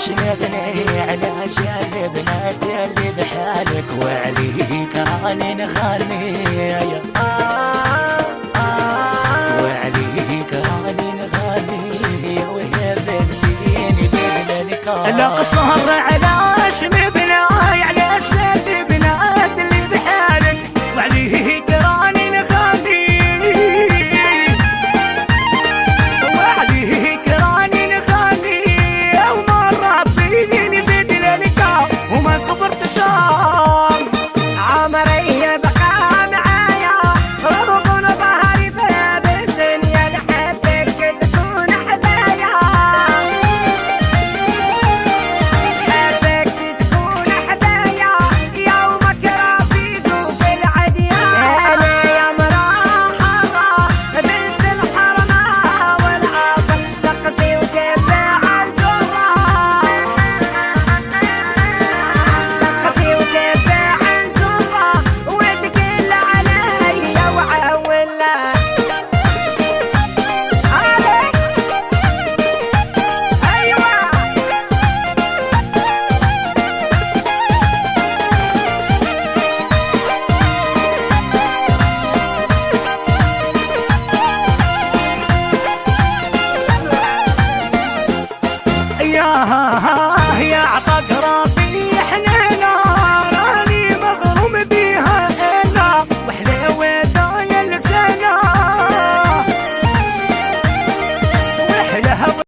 شمدني علشان بنات اللي بحالك وعليك راني نغني وعليك راني نغني وهي بنتيني ببلالك القصر على شمدني علشان بنات اللي بحالك وعليك راني نغني وعليك راني نغني ومرة تصيديني ببلالك وما صبرت شهر عمري بقى معايا رغم ظهري في الدنيا نحبك تكون حدايا حبك تكون حدايا يومك رافيق في العديان انا يا مراحبا بنت الحرمة والعصر سقسي وتبع الجرة سقسي وتبع وتقل علي وعولا عليك ايوه يا